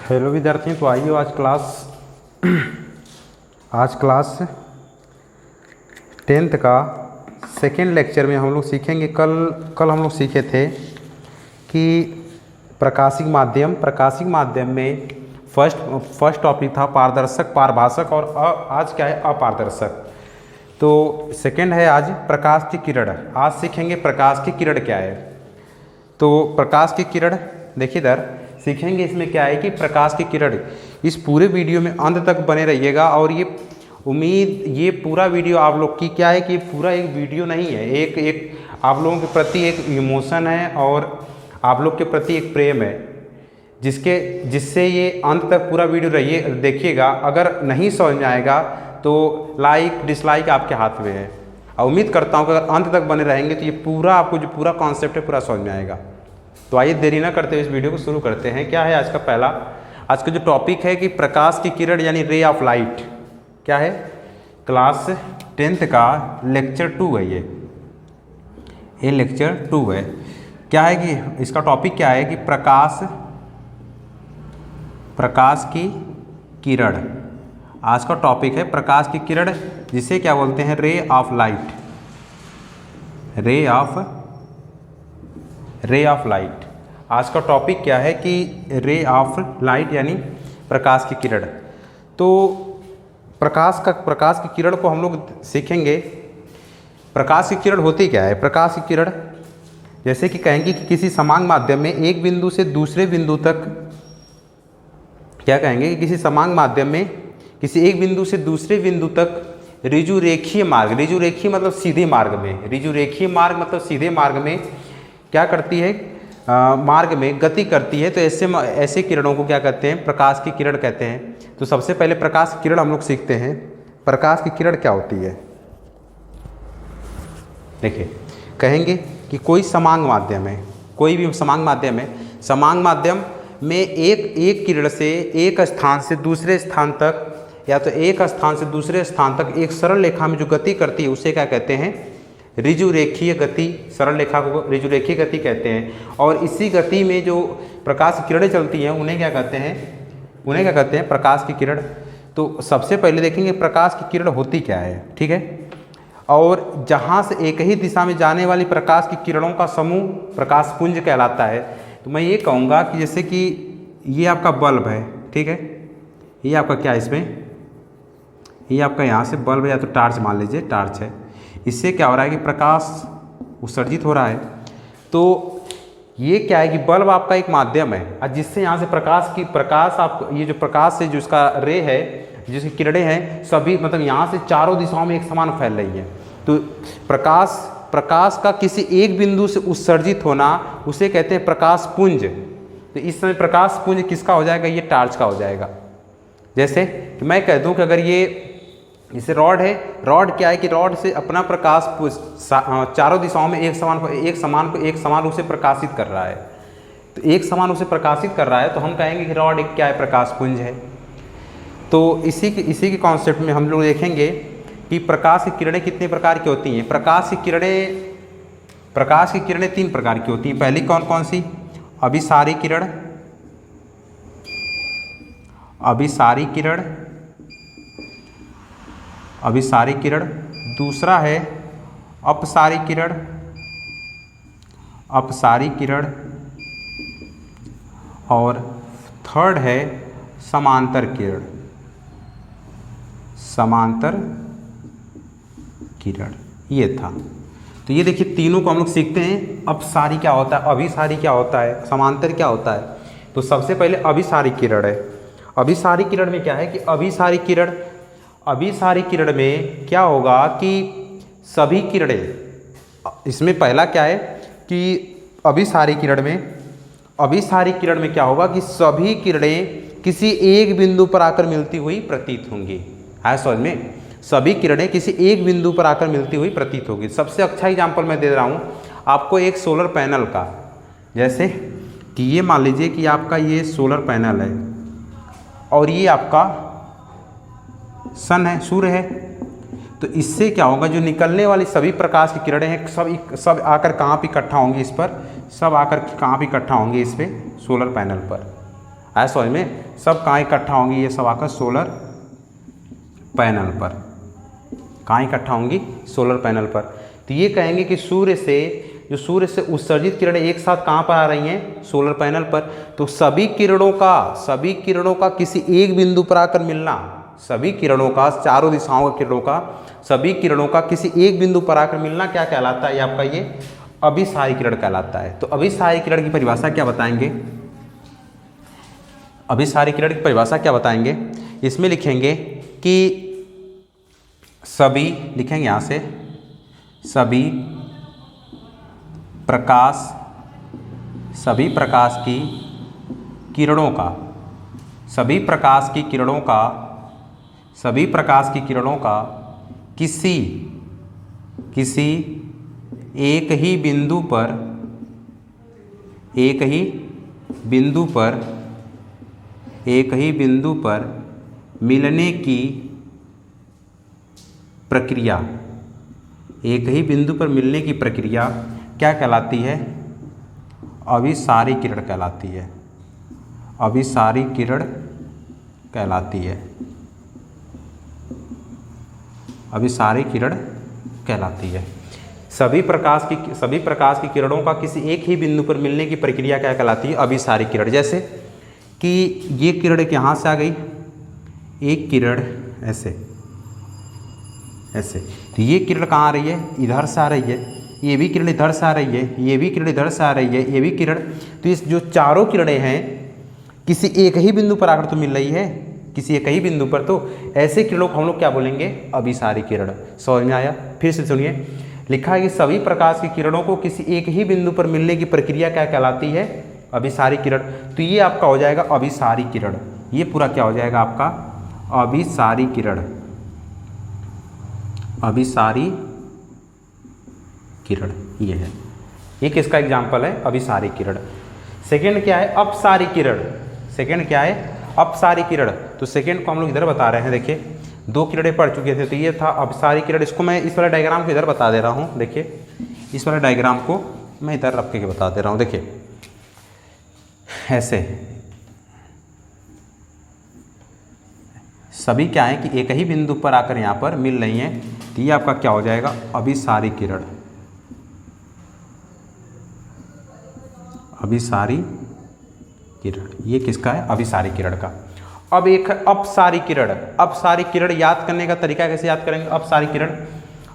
Hello विद्यार्थियों, तो आइए आज क्लास 10th का सेकेंड लेक्चर में हम लोग सीखेंगे। कल हम लोग सीखे थे कि प्रकाशिक माध्यम में फर्स्ट टॉपिक था पारदर्शक, पारभाषक और आज क्या है अपारदर्शक। तो सेकेंड है आज प्रकाश की किरण। आज सीखेंगे प्रकाश की किरण क्या है। तो प्रकाश की किरण देखिए इधर सीखेंगे। इसमें क्या है कि प्रकाश की किरण, इस पूरे वीडियो में अंत तक बने रहिएगा। और ये पूरा वीडियो आप लोग की क्या है कि पूरा एक वीडियो नहीं है, एक आप लोगों के प्रति एक इमोशन है और आप लोग के प्रति एक प्रेम है, जिससे ये अंत तक पूरा वीडियो देखिएगा। अगर नहीं समझ में आएगा तो लाइक डिसलाइक आपके हाथ में है। और उम्मीद करता हूँ कि अगर अंत तक बने रहेंगे तो ये पूरा आपको जो पूरा कॉन्सेप्ट है पूरा समझ में आएगा। तो आइए देरी ना करते हुए इस वीडियो को शुरू करते हैं। क्या है आज का जो टॉपिक है कि प्रकाश की किरण यानी रे ऑफ लाइट। क्या है? क्लास 10th का लेक्चर 2 है। ये लेक्चर 2 है। क्या है कि इसका टॉपिक क्या है कि प्रकाश की किरण। आज का टॉपिक है प्रकाश की किरण, जिसे क्या बोलते हैं? Ray of light. Ray of light आज का टॉपिक क्या है कि रे ऑफ लाइट यानी प्रकाश की किरण। तो प्रकाश की किरण को हम लोग सीखेंगे। प्रकाश की किरण होती क्या है? प्रकाश की किरण जैसे कि कहेंगे कि किसी समान माध्यम में एक बिंदु से दूसरे बिंदु तक, क्या कहेंगे कि किसी समान माध्यम में किसी एक बिंदु से दूसरे बिंदु तक ऋजु रेखीय मतलब सीधे मार्ग में, ऋजु रेखीय मार्ग मतलब सीधे मार्ग में क्या करती है? मार्ग में गति करती है। तो ऐसे किरणों को क्या कहते हैं? प्रकाश की किरण कहते हैं। तो सबसे पहले प्रकाश की किरण हम लोग सीखते हैं। प्रकाश की किरण क्या होती है? देखिए, कहेंगे कि कोई समांग माध्यम है, कोई भी समांग माध्यम है, समांग माध्यम में एक किरण से एक स्थान से दूसरे स्थान तक, या तो एक स्थान से दूसरे स्थान तक एक सरल रेखा में जो गति करती है उसे क्या कहते हैं? ऋजु रेखीय गति। सरल रेखा को ऋजु रेखीय गति कहते हैं। और इसी गति में जो प्रकाश की किरणें चलती हैं उन्हें क्या कहते हैं? प्रकाश की किरण। तो सबसे पहले देखेंगे प्रकाश की किरण होती क्या है, ठीक है। और जहाँ से एक ही दिशा में जाने वाली प्रकाश की किरणों का समूह प्रकाश पुंज कहलाता है। तो मैं ये कहूँगा कि जैसे कि ये आपका बल्ब है, ठीक है, ये आपका क्या है इसमें, ये आपका यहाँ से बल्ब या तो टार्च मान लीजिए, टार्च है। इससे क्या हो रहा है कि प्रकाश उत्सर्जित हो रहा है। तो ये क्या है कि बल्ब आपका एक माध्यम है, और जिससे यहाँ से ये जो प्रकाश से जो इसका रे है, जिसकी किरणें हैं, सभी मतलब यहाँ से चारों दिशाओं में एक समान फैल रही है। तो प्रकाश का किसी एक बिंदु से उत्सर्जित होना उसे कहते हैं प्रकाश पुंज। तो इस समय प्रकाश पुंज किसका हो जाएगा? ये टार्च का हो जाएगा। जैसे कि मैं कह दूं कि अगर ये जैसे रॉड है, रॉड क्या है कि रॉड से अपना प्रकाश चारों दिशाओं में एक समान रूप से प्रकाशित कर रहा है। तो एक समान रूप से प्रकाशित कर रहा है तो हम कहेंगे कि रॉड एक क्या है? प्रकाश पुंज है। तो इसी के कॉन्सेप्ट में हम लोग देखेंगे कि प्रकाश की किरणें कितने प्रकार की होती हैं। प्रकाश की किरणें 3 प्रकार की होती हैं। पहली कौन कौन सी? अभिसारी किरण। दूसरा है अपसारी किरण। और थर्ड है समांतर किरण। ये था। तो ये देखिए तीनों को हम लोग सीखते हैं। अपसारी क्या होता है, अभिसारी क्या होता है, समांतर क्या होता है। तो सबसे पहले अभिसारी किरण है। अभिसारी किरण में क्या है कि अभिसारी किरण में क्या होगा कि सभी किरणें, इसमें पहला क्या है कि अभिसारी किरण में क्या होगा कि सभी किरणें किसी एक बिंदु पर आकर मिलती हुई प्रतीत होंगी। है समझ में? सभी किरणें किसी एक बिंदु पर आकर मिलती हुई प्रतीत होगी। सबसे अच्छा एग्जाम्पल मैं दे रहा हूँ आपको एक सोलर पैनल का। जैसे कि ये मान लीजिए कि आपका ये सोलर पैनल है और ये आपका सन है, सूर्य है। तो इससे क्या होगा, जो निकलने वाली सभी प्रकाश की किरणें हैं सब आकर कहाँ पे इकट्ठा होंगी? इस पर सब आकर कहाँ पे इकट्ठा होंगे? इस पे सोलर पैनल पर। आया समझ में? सब कहाँ इकट्ठा होंगी? ये सब आकर सोलर पैनल पर। कहाँ इकट्ठा होंगी? सोलर पैनल पर। तो ये कहेंगे कि सूर्य से उत्सर्जित किरणें एक साथ कहाँ पर आ रही हैं? सोलर पैनल पर। तो सभी किरणों का किसी एक बिंदु पर आकर मिलना, सभी किरणों का, चारों दिशाओं के किरणों का, सभी किरणों का किसी एक बिंदु पर आकर मिलना क्या कहलाता है? ये आपका ये अभिसारी किरण कहलाता है। तो अभिसारी किरण की परिभाषा क्या बताएंगे? अभिसारी किरण की परिभाषा क्या बताएंगे? इसमें लिखेंगे कि सभी, लिखेंगे यहाँ से, सभी प्रकाश की किरणों का किसी एक ही बिंदु पर मिलने की प्रक्रिया क्या कहलाती है? अभिसारी किरण कहलाती है। अभिसारी किरण कहलाती है। अभिसारी किरण कहलाती है। सभी प्रकाश की किरणों का किसी एक ही बिंदु पर मिलने की प्रक्रिया क्या कहलाती है? अभिसारी किरण। जैसे कि ये किरण यहाँ से आ गई, एक किरण ऐसे, तो ये किरण कहाँ आ रही है? इधर से आ रही है। ये भी किरण इधर से आ रही है, ये भी किरण इधर से आ रही है, ये भी किरण। तो इस जो चारों किरणें हैं किसी एक ही बिंदु पर आकर तो मिल रही है, किसी एक ही बिंदु पर। तो ऐसे किरणों को हम लोग क्या बोलेंगे? अभिसारी किरण। समझ में आया? फिर से सुनिए, लिखा है कि सभी प्रकाश की किरणों को किसी एक ही बिंदु पर मिलने की प्रक्रिया क्या कहलाती है? अभिसारी किरण। तो ये आपका हो जाएगा अभिसारी किरण। ये पूरा क्या हो जाएगा आपका? अभिसारी किरण। अभिसारी किरण ये है। ये किसका एग्जाम्पल है? अभिसारी किरण। सेकेंड क्या है? अपसारी किरण। सेकेंड क्या है? अपसारी किरण। तो सेकेंड को हम लोग इधर बता रहे हैं। देखिए, दो किरणें पढ़ चुके थे, तो ये था अपसारी किरण। इसको मैं इस वाले डायग्राम को इधर बता दे रहा हूँ। देखिए, इस वाले डायग्राम को मैं इधर रख के बता दे रहा हूँ। देखिए ऐसे सभी क्या है कि एक ही बिंदु पर आकर यहाँ पर मिल रही हैं। तो ये आपका क्या हो जाएगा? अभिसारी किरण। अभिसारी किरण ये किसका है? अभिसारी किरण का। अब एक है अपसारी किरण। अपसारी किरण याद करने का तरीका कैसे याद करेंगे? अपसारी किरण,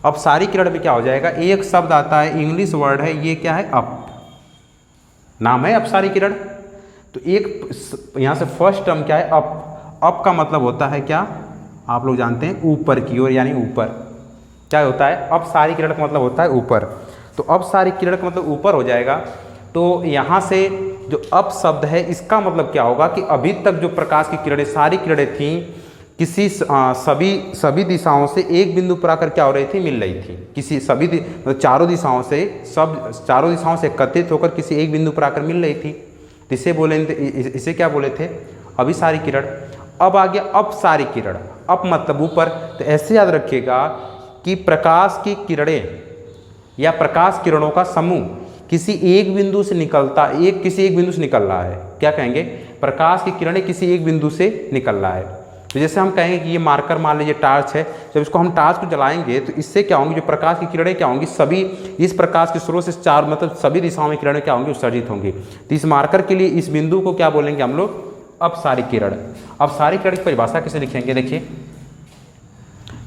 अपसारी किरण में क्या हो जाएगा? एक शब्द आता है, इंग्लिश वर्ड है, ये क्या है? अप, नाम है अपसारी किरण। तो एक यहाँ से फर्स्ट टर्म क्या है? अप। अप का मतलब होता है क्या? आप लोग जानते हैं, ऊपर की ओर, यानी ऊपर। क्या होता है? अपसारी किरण का मतलब होता है ऊपर। तो अपसारी किरण का मतलब ऊपर हो जाएगा। तो यहाँ से जो अप शब्द है इसका मतलब क्या होगा कि अभी तक जो प्रकाश की किरणें, सारी किरणें थीं, किसी सभी दिशाओं से एक बिंदु पर आकर क्या हो रही थी? मिल रही थी। किसी चारों दिशाओं से एकत्रित होकर किसी एक बिंदु पर आकर मिल रही थी। तो इसे क्या बोले थे? अभिसारी किरण। अब आ गया अपसारी किरण। अप मतलब ऊपर। तो ऐसे याद रखिएगा कि प्रकाश की किरणें या प्रकाश किरणों का समूह किसी एक बिंदु से निकल रहा है। क्या कहेंगे? प्रकाश की किरणें किसी एक बिंदु से निकल रहा है। तो जैसे हम कहेंगे कि ये मार्कर, मान लीजिए टार्च है, जब इसको हम टार्च को जलाएंगे तो इससे क्या होंगी? जो प्रकाश की किरणें क्या होंगी? सभी इस प्रकाश के स्रोत से चार, मतलब सभी दिशाओं में किरणें क्या होंगी? उत्सर्जित होंगी। तो इस मार्कर के लिए इस बिंदु को क्या बोलेंगे हम लोग? अपसारी किरण। अपसारी किरण की परिभाषा कैसे लिखेंगे? देखिए,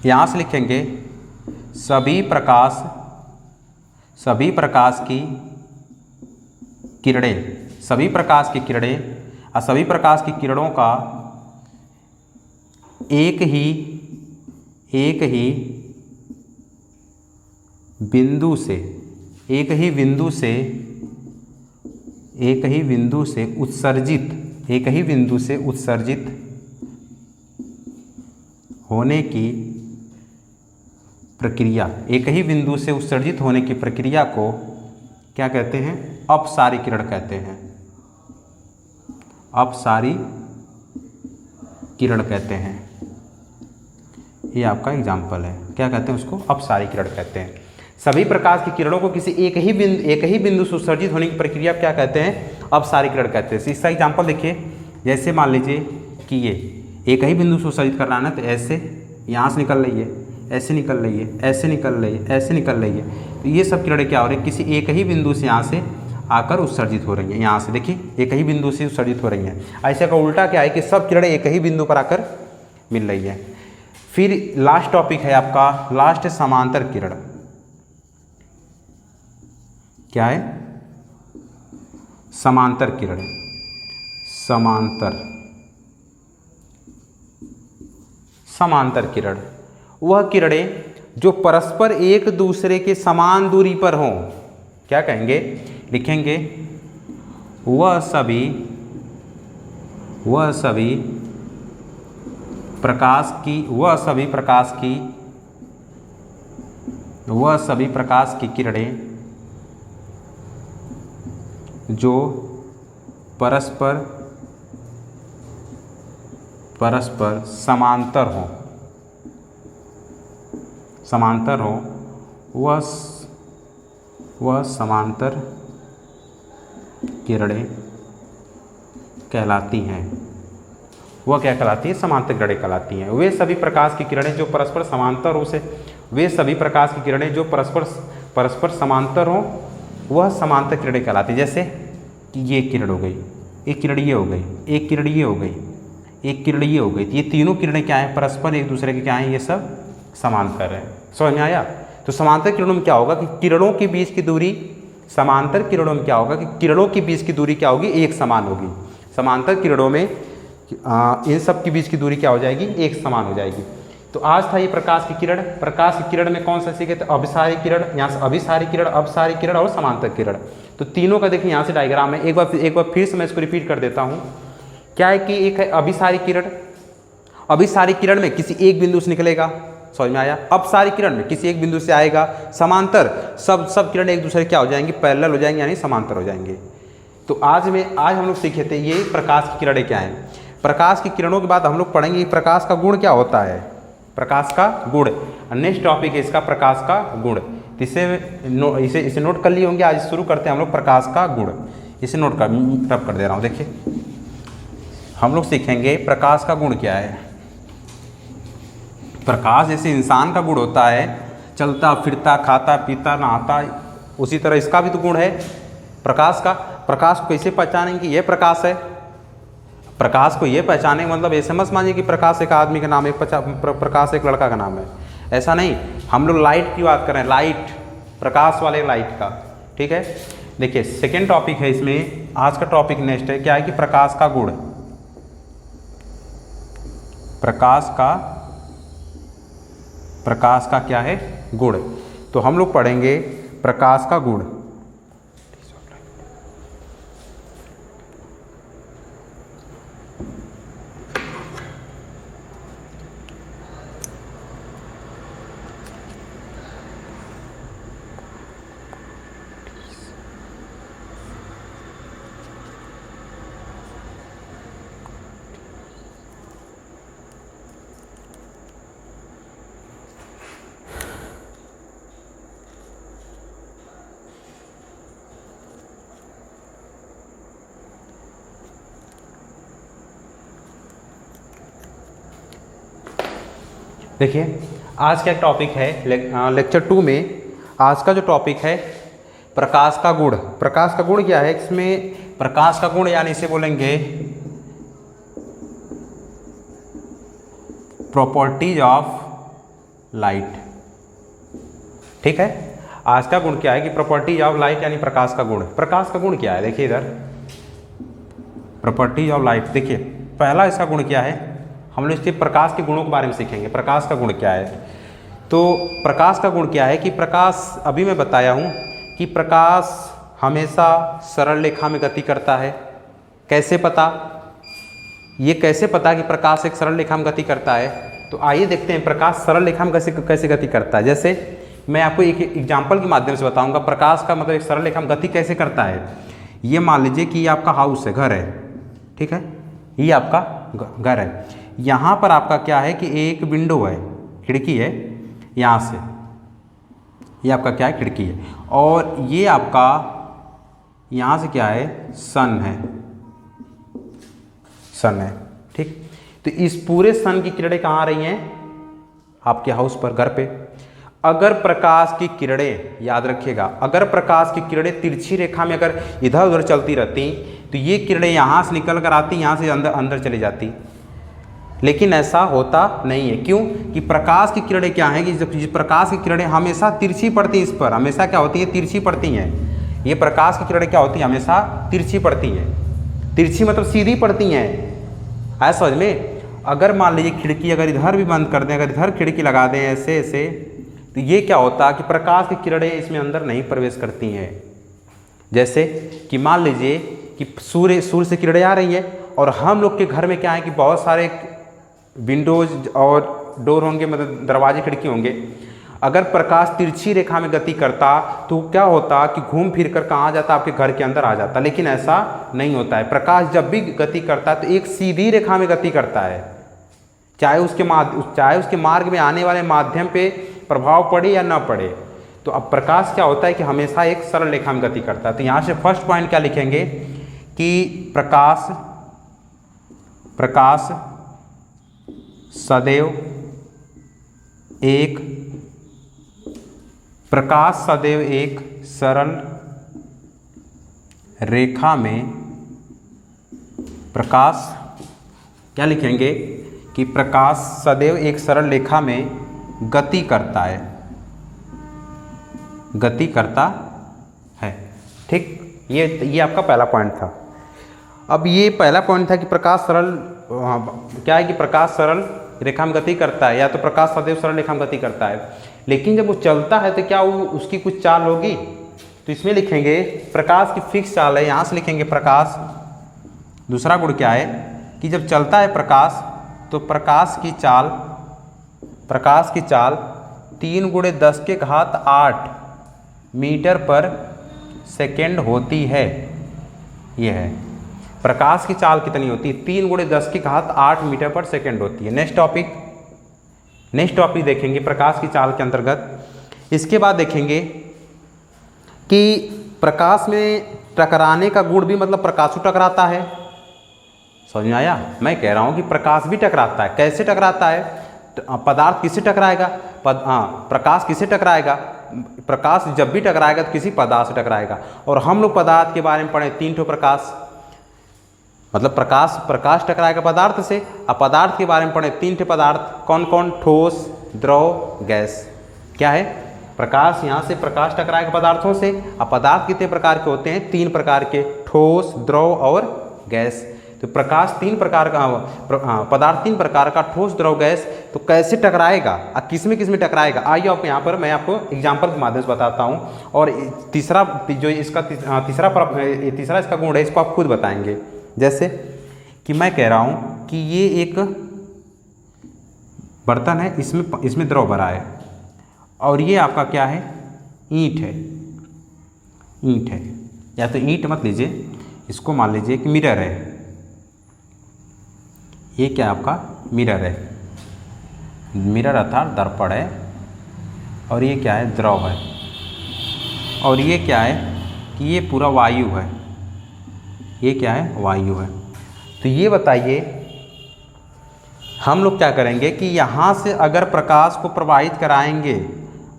यहाँ से लिखेंगे सभी प्रकाश की किरणें, सभी प्रकाश की किरणों का एक ही बिंदु से उत्सर्जित होने की प्रक्रिया, एक ही बिंदु से उत्सर्जित होने की प्रक्रिया को क्या कहते हैं? अपसारी किरण कहते हैं। अपसारी किरण कहते हैं। ये आपका एग्जाम्पल है। क्या कहते हैं उसको? अपसारी किरण कहते हैं। सभी प्रकाश की किरणों को किसी एक ही बिंदु से उत्सर्जित होने की प्रक्रिया क्या कहते हैं? अपसारी किरण कहते हैं। इसका एग्जाम्पल देखिए, जैसे मान लीजिए कि ये एक ही बिंदु से उत्सर्जित करना है ना, तो ऐसे यहाँ से निकल रही है, ऐसे निकल रही है, ऐसे निकल रही है, ऐसे निकल रही है। तो ये सब किरणें क्या हो रही है, किसी एक ही बिंदु से यहाँ से आकर उत्सर्जित हो रही हैं। यहाँ से देखिए एक ही बिंदु से उत्सर्जित हो रही हैं। ऐसे का उल्टा क्या है कि सब किरणें एक ही बिंदु पर आकर मिल रही है। फिर लास्ट टॉपिक है आपका, लास्ट है समांतर किरण। क्या है? समांतर किरण। समांतर किरण वह किरणें जो परस्पर एक दूसरे के समान दूरी पर हों। क्या कहेंगे? लिखेंगे वह सभी प्रकाश की किरणें जो परस्पर समांतर हो वह समांतर किरणें कहलाती हैं। वह क्या कहलाती है? समांतर किरणें कहलाती हैं। वे सभी प्रकाश की किरणें जो परस्पर समांतर हो से वे सभी प्रकाश की किरणें जो परस्पर समांतर हो वह समांतर किरणें कहलाती हैं। जैसे कि ये किरण हो गई, एक किरण ये हो गई, एक किरण ये हो गई, एक किरण ये हो गई। तो ये तीनों किरणें क्या हैं? परस्पर एक दूसरे के क्या हैं? ये सब समांतर है। समझ में आया? तो समांतर किरणों में क्या होगा कि किरणों के बीच की दूरी, समांतर किरणों में क्या होगा कि किरणों के बीच की दूरी क्या होगी? एक समान होगी। समांतर किरणों में इन सब के बीच की दूरी क्या हो जाएगी? एक समान हो जाएगी। तो आज था ये प्रकाश की किरण। प्रकाश की किरण में कौन सा सीखे? तो अभिसारी किरण, यहाँ से अभिसारी किरण, अपसारी किरण और समांतर किरण। तो तीनों का देखिए यहाँ से डायग्राम है। एक बार फिर से मैं इसको रिपीट कर देता हूँ। क्या है कि एक है अभिसारी किरण। अभिसारी किरण में किसी एक बिंदु से निकलेगा। समझ में आया? अपसारी किरण में किसी एक बिंदु से आएगा। समांतर सब किरण एक दूसरे क्या हो जाएंगी? पैरेलल हो जाएंगे, यानी समांतर हो जाएंगे। तो आज हम लोग सीखे थे ये प्रकाश की किरणें क्या हैं। प्रकाश की किरणों के बाद हम लोग पढ़ेंगे प्रकाश का गुण क्या होता है। प्रकाश का गुण नेक्स्ट टॉपिक है इसका, प्रकाश का गुण। इसे नोट कर लिए होंगे। आज शुरू करते हैं हम लोग प्रकाश का गुण। इसे नोट कर दे रहा हूँ। देखिए हम लोग सीखेंगे प्रकाश का गुण क्या है। प्रकाश जैसे इंसान का गुण होता है, चलता फिरता, खाता पीता, नहाता, उसी तरह इसका भी तो गुण है प्रकाश का। प्रकाश को कैसे पहचानेंगे? ये प्रकाश है। प्रकाश को ये पहचाने मतलब ऐसे मत मानिए कि प्रकाश एक आदमी का नाम है, प्रकाश एक लड़का का नाम है। ऐसा नहीं। हम लोग लाइट की बात कर रहे हैं, लाइट, प्रकाश वाले लाइट का। ठीक है। देखिए सेकेंड टॉपिक है इसमें। आज का टॉपिक नेक्स्ट है क्या है कि प्रकाश का गुण। प्रकाश का क्या है? गुण। तो हम लोग पढ़ेंगे प्रकाश का गुण। देखिए आज का एक टॉपिक है लेक्चर 2 में। आज का जो टॉपिक है प्रकाश का गुण। प्रकाश का गुण क्या है? इसमें प्रकाश का गुण यानी इसे बोलेंगे प्रॉपर्टीज ऑफ लाइट। ठीक है। आज का गुण क्या है कि प्रॉपर्टीज ऑफ लाइट यानी प्रकाश का गुण। प्रकाश का गुण क्या है? देखिए इधर प्रॉपर्टीज ऑफ लाइट। देखिए पहला इसका गुण क्या है? हम लोग इसके प्रकाश के गुणों के बारे में सीखेंगे। प्रकाश का गुण क्या है? तो प्रकाश का गुण क्या है कि प्रकाश, अभी मैं बताया हूँ कि प्रकाश हमेशा सरल रेखा में गति करता है। कैसे पता? ये कैसे पता कि प्रकाश एक सरल रेखा में गति करता है? तो आइए देखते हैं प्रकाश सरल रेखा में कैसे गति करता है। जैसे मैं आपको एक एग्जाम्पल के माध्यम से बताऊंगा प्रकाश का मतलब एक सरल रेखा में गति कैसे करता है। ये मान लीजिए कि ये आपका हाउस है, घर है। ठीक है। ये आपका घर है। यहाँ पर आपका क्या है कि एक विंडो है, खिड़की है। यहाँ से ये आपका क्या है? खिड़की है। और ये आपका यहाँ से क्या है? सन है। सन है। ठीक, तो इस पूरे सन की किरणें कहाँ आ रही हैं? आपके हाउस पर, घर पे। अगर प्रकाश की किरणें, याद रखिएगा, अगर प्रकाश की किरणें तिरछी रेखा में अगर इधर उधर चलती रहती तो ये किरणें यहाँ से निकल कर आती, यहाँ से अंदर अंदर चली जाती। लेकिन ऐसा होता नहीं है। क्यों? कि प्रकाश की किरणें क्या हैं कि जब प्रकाश की किरणें हमेशा तिरछी पड़ती हैं, इस पर हमेशा क्या होती है? तिरछी पड़ती हैं। ये प्रकाश की किरणें क्या होती हैं? हमेशा तिरछी पड़ती हैं। तिरछी मतलब सीधी पड़ती हैं। आया समझ में? अगर मान लीजिए खिड़की अगर इधर भी बंद कर दें, अगर इधर खिड़की लगा दें ऐसे ऐसे, तो ये क्या होता है कि प्रकाश की किरणें इसमें अंदर नहीं प्रवेश करती हैं। जैसे कि मान लीजिए कि सूर्य से किरणें आ रही हैं और हम लोग के घर में क्या है कि बहुत सारे विंडोज और डोर होंगे, मतलब दरवाजे खिड़की होंगे। अगर प्रकाश तिरछी रेखा में गति करता तो क्या होता कि घूम फिर कर कहाँ जाता? आपके घर के अंदर आ जाता। लेकिन ऐसा नहीं होता है। प्रकाश जब भी गति करता है तो एक सीधी रेखा में गति करता है, चाहे उसके मार्ग में आने वाले माध्यम पे प्रभाव पड़े या ना पड़े। तो अब प्रकाश क्या होता है कि हमेशा एक सरल रेखा में गति करता है। तो यहाँ से फर्स्ट पॉइंट क्या लिखेंगे कि प्रकाश सदैव एक सरल रेखा में, प्रकाश क्या लिखेंगे कि प्रकाश सदैव एक सरल रेखा में गति करता है, गति करता है। ठीक, ये आपका पहला पॉइंट था। अब ये पहला पॉइंट था कि प्रकाश सरल, क्या है कि प्रकाश सरल रेखा में गति करता है, या तो प्रकाश सदैव सरल रेखा में गति करता है। लेकिन जब वो चलता है तो क्या वो उसकी कुछ चाल होगी? तो इसमें लिखेंगे प्रकाश की फिक्स चाल है, यहाँ से लिखेंगे प्रकाश। दूसरा गुण क्या है कि जब चलता है प्रकाश तो प्रकाश की चाल 3 × 10⁸ मीटर पर सेकेंड होती है। यह है प्रकाश की चाल कितनी होती है? 3 × 10⁸ मीटर पर सेकेंड होती है। नेक्स्ट टॉपिक देखेंगे प्रकाश की चाल के अंतर्गत। इसके बाद देखेंगे कि प्रकाश में टकराने का गुण भी, मतलब प्रकाश टकराता है। समझ में आया? मैं कह रहा हूँ कि प्रकाश भी टकराता है। कैसे टकराता है? पदार्थ किससे टकराएगा? प्रकाश किससे टकराएगा? प्रकाश जब भी टकराएगा तो किसी पदार्थ से टकराएगा। और हम लोग पदार्थ के बारे में पढ़े 3 ठो प्रकाश, मतलब प्रकाश टकराएगा पदार्थ से। अब पदार्थ के बारे में पढ़े 3 ठो पदार्थ, कौन कौन? ठोस, द्रव, गैस। क्या है? प्रकाश, यहाँ से प्रकाश टकराएगा पदार्थों से। अब पदार्थ कितने प्रकार के होते हैं? 3 प्रकार के, ठोस, द्रव और गैस। तो प्रकाश 3 प्रकार का, पदार्थ 3 प्रकार का, ठोस, द्रव, गैस। तो कैसे टकराएगा और किस में टकराएगा? आइए आप यहाँ पर मैं आपको एग्जाम्पल के माध्यम से बताता हूँ। और तीसरा जो इसका तीसरा इसका गुण है, इसको आप खुद बताएंगे। जैसे कि मैं कह रहा हूँ कि ये एक बर्तन है, इसमें द्रव भरा है, और ये आपका क्या है? ईंट है। या तो ईंट मत लीजिए, इसको मान लीजिए कि मिरर है। ये क्या आपका? मिरर है। मिरर अर्थात दर्पण है। और ये क्या है? द्रव है। और ये क्या है कि ये पूरा वायु है। ये क्या है? वायु है। तो ये बताइए हम लोग क्या करेंगे कि यहाँ से अगर प्रकाश को प्रवाहित कराएंगे,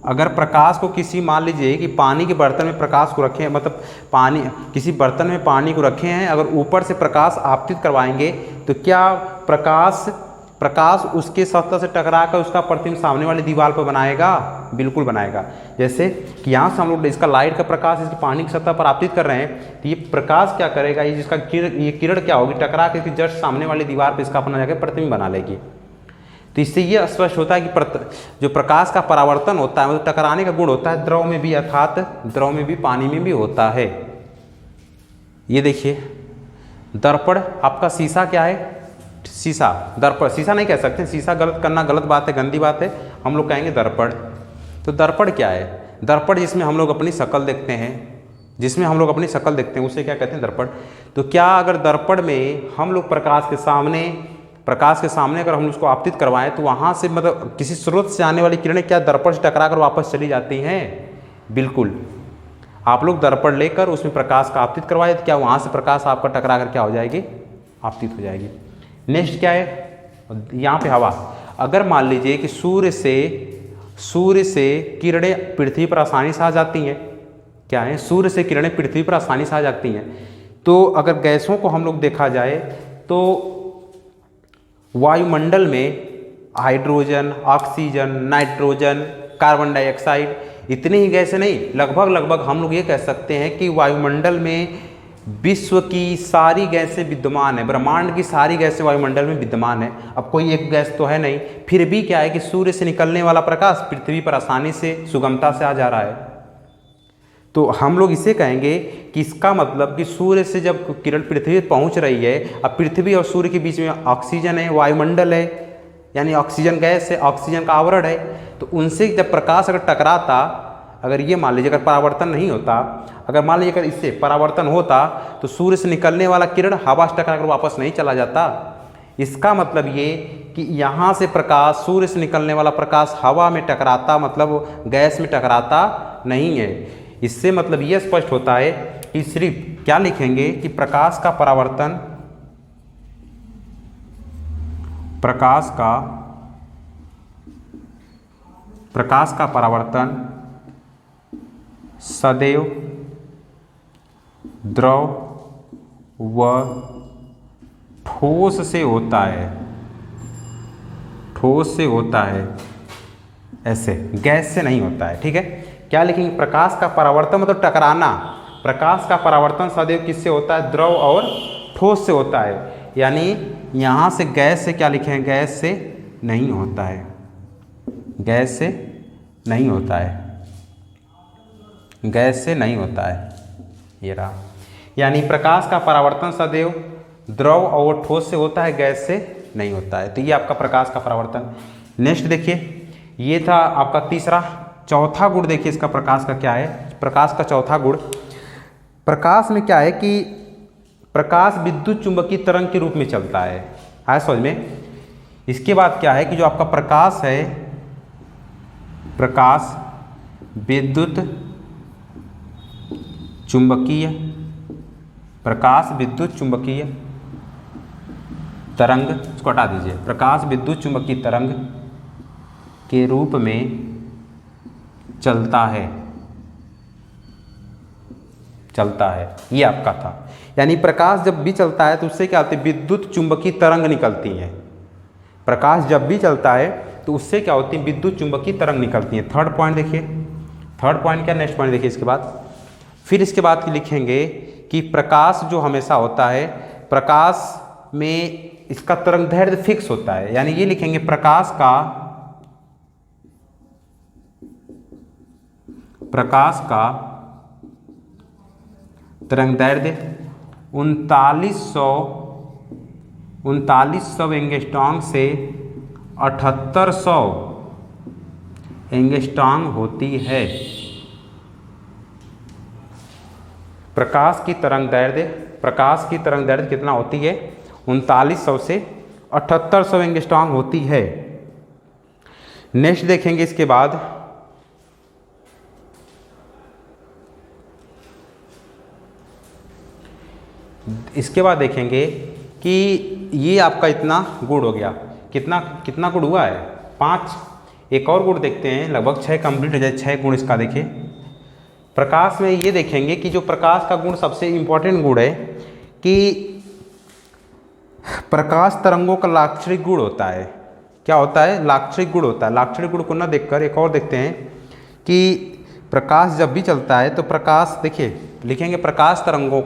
अगर प्रकाश को किसी, मान लीजिए कि पानी के बर्तन में प्रकाश को रखें, मतलब किसी बर्तन में पानी को रखे हैं, अगर ऊपर से प्रकाश आपतित करवाएंगे तो क्या प्रकाश उसके सतह से टकरा कर उसका प्रतिबिंब सामने वाली दीवार पर बनाएगा? बिल्कुल बनाएगा। जैसे कि यहाँ से हम लोग इसका लाइट का प्रकाश इसकी पानी की सतह पर आपतित कर रहे हैं, तो ये प्रकाश क्या करेगा? ये जिसका ये किरण क्या होगी? टकरा के जस्ट सामने वाली दीवार पर इसका अपना जाकर प्रतिबिंब बना लेगी। तो इससे ये स्पष्ट होता है कि जो प्रकाश का परावर्तन होता है, मतलब टकराने का गुण होता है, द्रव में भी, अर्थात द्रव में भी, पानी में भी होता है। ये देखिए दर्पण, आपका शीशा क्या है? शीशा, दर्पण। शीशा नहीं कह सकते, शीशा गलत बात है, गंदी बात है। हम लोग कहेंगे दर्पण। तो दर्पण क्या है? दर्पण जिसमें हम लोग अपनी शक्ल देखते हैं, उसे क्या कहते हैं? दर्पण। तो क्या अगर दर्पण में हम लोग प्रकाश के सामने अगर हम उसको आपतित करवाएं तो वहाँ से, मतलब किसी स्रोत से आने वाली किरणें क्या दर्पण से टकरा कर वापस चली जाती हैं? बिल्कुल। आप लोग दर्पण लेकर उसमें प्रकाश का आपतित करवाए तो क्या वहाँ से प्रकाश आपका टकरा कर क्या हो जाएगी? आपतित हो जाएगी। नेक्स्ट क्या है, यहाँ पे हवा। अगर मान लीजिए कि सूर्य से किरणें पृथ्वी पर आसानी से आ जाती हैं, क्या है, सूर्य से किरणें पृथ्वी पर आसानी से आ जाती हैं, तो अगर गैसों को हम लोग देखा जाए तो वायुमंडल में hydrogen, oxygen, nitrogen, carbon dioxide, इतनी ही गैसें नहीं, लगभग हम लोग ये कह सकते हैं कि वायुमंडल में विश्व की सारी गैसें विद्यमान है, ब्रह्मांड की सारी गैसें वायुमंडल में विद्यमान है। अब कोई एक गैस तो है नहीं, फिर भी क्या है कि सूर्य से निकलने वाला प्रकाश पृथ्वी पर आसानी से, सुगमता से आ जा रहा है। तो हम लोग इसे कहेंगे कि इसका मतलब कि सूर्य से जब किरण पृथ्वी पर पहुंच रही है, अब पृथ्वी और सूर्य के बीच में ऑक्सीजन है, वायुमंडल है, यानी ऑक्सीजन गैस है, ऑक्सीजन का आवरण है, तो उनसे जब प्रकाश अगर टकराता, अगर ये मान लीजिए अगर परावर्तन नहीं होता, अगर मान लीजिए अगर इससे परावर्तन होता तो सूर्य से निकलने वाला किरण हवा से टकरा कर वापस नहीं चला जाता। इसका मतलब ये कि यहाँ से प्रकाश, सूर्य से निकलने वाला प्रकाश हवा में टकराता, मतलब गैस में टकराता नहीं है। इससे मतलब ये स्पष्ट होता है कि सिर्फ क्या लिखेंगे कि प्रकाश का परावर्तन, प्रकाश का परावर्तन सदैव द्रव व ठोस से होता है, ठोस से होता है, ऐसे गैस से नहीं होता है। ठीक है, क्या लिखेंगे, प्रकाश का परावर्तन मतलब टकराना, प्रकाश का परावर्तन सदैव किससे होता है, द्रव और ठोस से होता है। यानी यहाँ से गैस से क्या लिखें, गैस से नहीं होता है, गैस से नहीं होता है, गैस से नहीं होता है, ये रहा। यानी प्रकाश का परावर्तन सदैव द्रव और ठोस से होता है, गैस से नहीं होता है। तो ये आपका प्रकाश का परावर्तन। नेक्स्ट देखिए, ये था आपका तीसरा। चौथा गुण देखिए इसका प्रकाश का क्या है, प्रकाश का चौथा गुण, प्रकाश में क्या है कि प्रकाश विद्युत चुंबकीय तरंग के रूप में चलता है, आया समझ में। इसके बाद क्या है कि जो आपका प्रकाश है, प्रकाश विद्युत चुंबकीय, प्रकाश विद्युत चुंबकीय तरंग, इसको हटा दीजिए, प्रकाश विद्युत चुंबकीय तरंग के रूप में चलता है, चलता है, ये आपका था। यानी प्रकाश जब भी चलता है तो उससे क्या होती है, विद्युत चुंबकीय तरंग निकलती है। प्रकाश जब भी चलता है तो उससे क्या होती है, विद्युत चुंबकीय तरंग निकलती है। थर्ड पॉइंट देखिए, थर्ड पॉइंट क्या, नेक्स्ट पॉइंट देखिए इसके बाद। फिर इसके बाद लिखेंगे कि प्रकाश जो हमेशा होता है, प्रकाश में इसका तरंग दैर्ध्य फिक्स होता है। यानी ये लिखेंगे प्रकाश का तरंग दैर्ध्य 3900 एंगस्ट्रॉम से 7800 एंगस्ट्रॉम होती है। प्रकाश की तरंग दैर्ध्य कितना होती है, 3900 से 7800 एंगस्ट्रॉम होती है। नेक्स्ट देखेंगे इसके बाद, देखेंगे कि ये आपका इतना गुण हो गया, कितना गुण हुआ है, 5। एक और गुण देखते हैं, लगभग 6 कंप्लीट हो जाए। 6 गुण इसका देखिए। प्रकाश में ये देखेंगे कि जो प्रकाश का गुण सबसे इंपॉर्टेंट गुण है कि प्रकाश तरंगों का लाक्षणिक गुण होता है। क्या होता है, लाक्षणिक गुण होता है। लाक्षणिक गुण को ना देखकर एक और देखते हैं कि प्रकाश जब भी चलता है तो प्रकाश, देखिए लिखेंगे प्रकाश तरंगों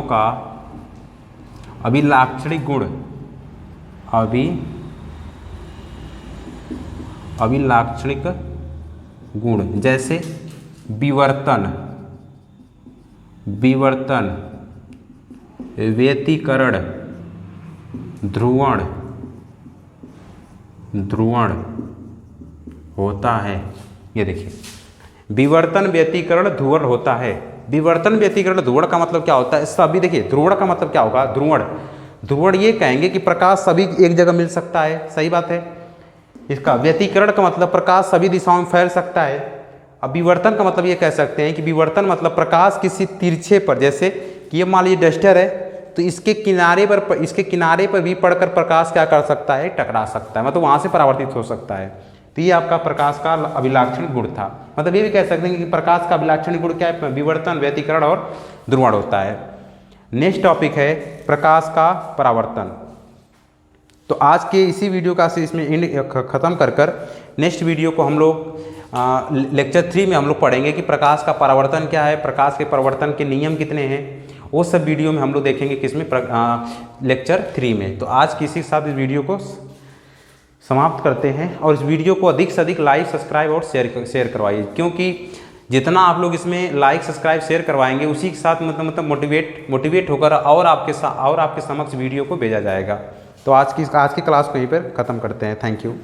का अभिलाक्षणिक गुण, अभिलाक्षणिक गुण, जैसे विवर्तन, व्यतिकरण, ध्रुवण होता है। ये देखिए, विवर्तन, व्यतिकरण, ध्रुवण होता है। विवर्तन, व्यतिकरण, ध्रुवण का मतलब क्या होता है, सभी देखिए, ध्रुवण का मतलब क्या होगा, ध्रुवण ये कहेंगे कि प्रकाश सभी एक जगह मिल सकता है, सही बात है। इसका व्यतिकरण का मतलब प्रकाश सभी दिशाओं में फैल सकता है, अब विवर्तन का मतलब ये कह सकते हैं कि विवर्तन मतलब प्रकाश किसी तिरछे पर, जैसे कि ये मान लीजिए डस्टर है तो इसके किनारे पर भी पड़कर प्रकाश क्या कर सकता है, टकरा सकता है, मतलब वहाँ से परावर्तित हो सकता है। तो ये आपका प्रकाश का अभिलाक्षण गुण था। मतलब ये भी कह सकते हैं कि प्रकाश का अभिलाक्षण गुण क्या है, विवर्तन, व्यतिकरण और ध्रुवण होता है। नेक्स्ट टॉपिक है प्रकाश का परावर्तन। तो आज के इसी वीडियो का इसमें ख़त्म कर नेक्स्ट वीडियो को हम लोग लेक्चर 3 में हम लोग पढ़ेंगे कि प्रकाश का परावर्तन क्या है, प्रकाश के परावर्तन के नियम कितने हैं, वो सब वीडियो में हम लोग देखेंगे किसमें, लेक्चर 3 में। तो आज किसी के साथ इस वीडियो को समाप्त करते हैं और इस वीडियो को अधिक से अधिक लाइक, सब्सक्राइब और शेयर करवाइए, क्योंकि जितना आप लोग इसमें लाइक, सब्सक्राइब, शेयर करवाएंगे उसी के साथ मतलब मोटिवेट होकर और आपके समक्ष वीडियो को भेजा जाएगा। तो आज की क्लास को यहीं पर ख़त्म करते हैं। Thank you.